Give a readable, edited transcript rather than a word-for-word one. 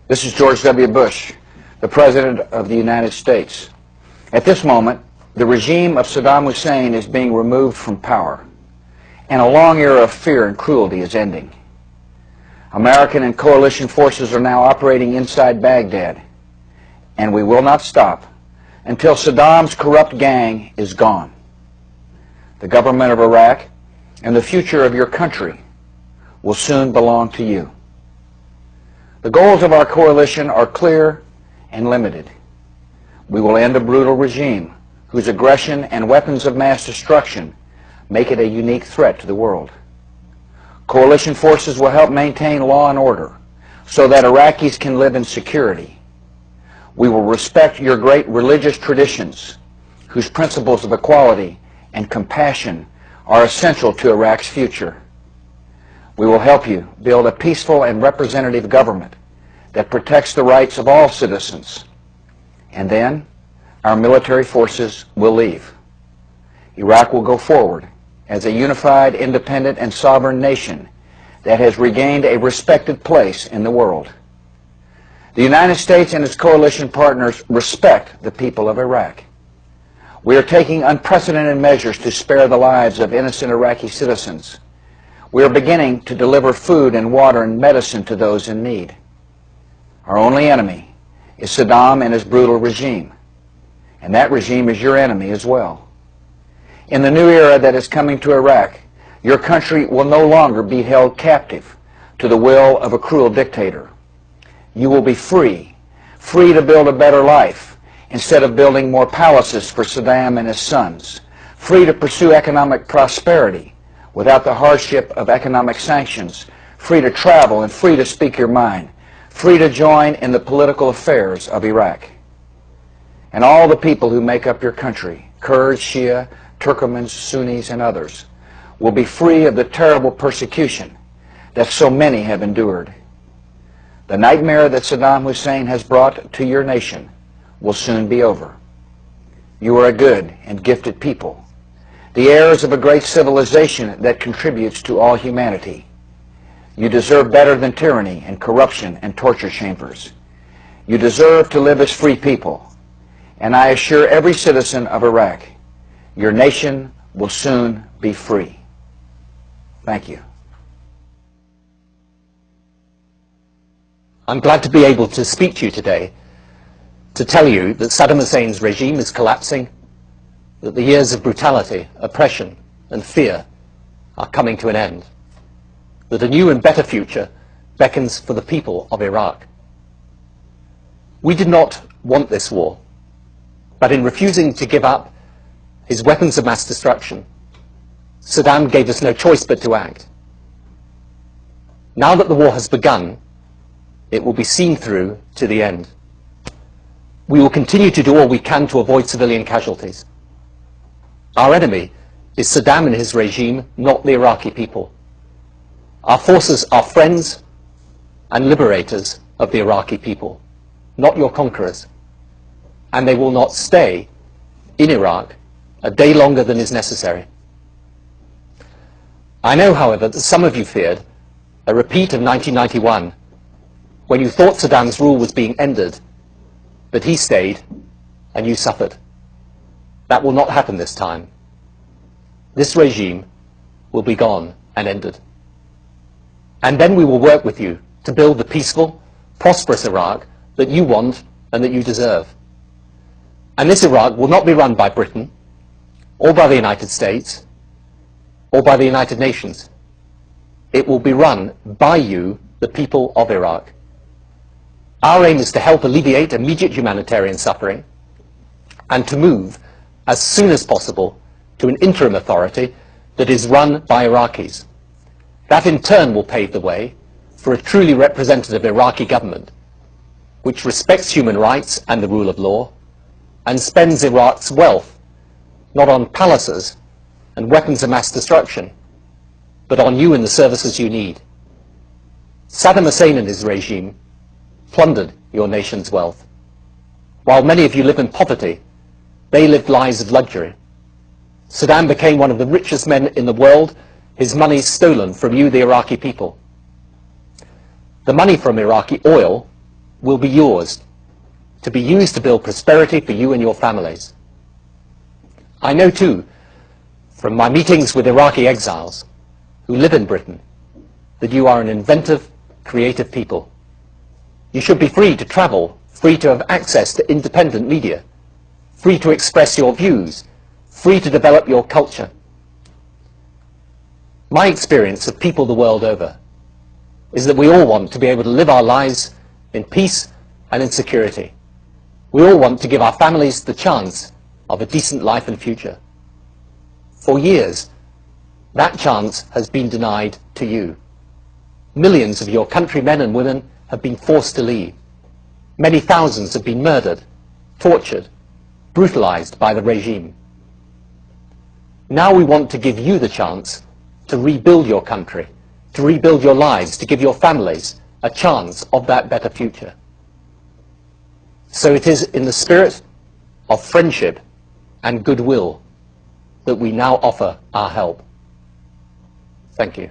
This is George W. Bush, the President of the United States. At this moment, the regime of Saddam Hussein is being removed from power, and a long era of fear and cruelty is ending. American and coalition forces are now operating inside Baghdad, and we will not stop until Saddam's corrupt gang is gone. The government of Iraq and the future of your country will soon belong to you. The goals of our coalition are clear and limited. We will end a brutal regime whose aggression and weapons of mass destruction make it a unique threat to the world. Coalition forces will help maintain law and order so that Iraqis can live in security. We will respect your great religious traditions, whose principles of equality and compassion are essential to Iraq's future. We will help you build a peaceful and representative government that protects the rights of all citizens. And then our military forces will leave. Iraq will go forward as a unified, independent, and sovereign nation that has regained a respected place in the world. The United States and its coalition partners respect the people of Iraq. We are taking unprecedented measures to spare the lives of innocent Iraqi citizens. We are beginning to deliver food and water and medicine to those in need. Our only enemy is Saddam and his brutal regime, and that regime is your enemy as well. In the new era that is coming to Iraq, your country will no longer be held captive to the will of a cruel dictator. You will be free to build a better life instead of building more palaces for Saddam and his sons, free to pursue economic prosperity without the hardship of economic sanctions, free to travel and free to speak your mind, free to join in the political affairs of Iraq. And all the people who make up your country, Kurds, Shia, Turkomans, Sunnis, and others, will be free of the terrible persecution that so many have endured. The nightmare that Saddam Hussein has brought to your nation will soon be over. You are a good and gifted people, the heirs of a great civilization that contributes to all humanity. You deserve better than tyranny and corruption and torture chambers. You deserve to live as free people, and I assure every citizen of Iraq, your nation will soon be free. Thank you. I'm glad to be able to speak to you today to tell you that Saddam Hussein's regime is collapsing, that the years of brutality, oppression, and fear are coming to an end, that a new and better future beckons for the people of Iraq. We did not want this war, but in refusing to give up his weapons of mass destruction, Saddam gave us no choice but to act. Now that the war has begun, it will be seen through to the end. We will continue to do all we can to avoid civilian casualties. Our enemy is Saddam and his regime, not the Iraqi people. Our forces are friends and liberators of the Iraqi people, not your conquerors. And they will not stay in Iraq a day longer than is necessary. I know, however, that some of you feared a repeat of 1991, when you thought Saddam's rule was being ended, but he stayed and you suffered. That will not happen this time. This regime will be gone and ended. And then we will work with you to build the peaceful, prosperous Iraq that you want and that you deserve. And this Iraq will not be run by Britain, or by the United States, or by the United Nations. It will be run by you, the people of Iraq. Our aim is to help alleviate immediate humanitarian suffering and to move as soon as possible to an interim authority that is run by Iraqis. That in turn will pave the way for a truly representative Iraqi government which respects human rights and the rule of law and spends Iraq's wealth not on palaces and weapons of mass destruction, but on you and the services you need. Saddam Hussein and his regime plundered your nation's wealth. While many of you live in poverty, they lived lives of luxury. Saddam became one of the richest men in the world, his money stolen from you, the Iraqi people. The money from Iraqi oil will be yours, to be used to build prosperity for you and your families. I know too, from my meetings with Iraqi exiles who live in Britain, that you are an inventive, creative people. You should be free to travel, free to have access to independent media, free to express your views, free to develop your culture. My experience of people the world over is that we all want to be able to live our lives in peace and in security. We all want to give our families the chance of a decent life and future. For years, that chance has been denied to you. Millions of your countrymen and women have been forced to leave. Many thousands have been murdered, tortured, brutalized by the regime. Now we want to give you the chance to rebuild your country, to rebuild your lives, to give your families a chance of that better future. So it is in the spirit of friendship and goodwill that we now offer our help. Thank you.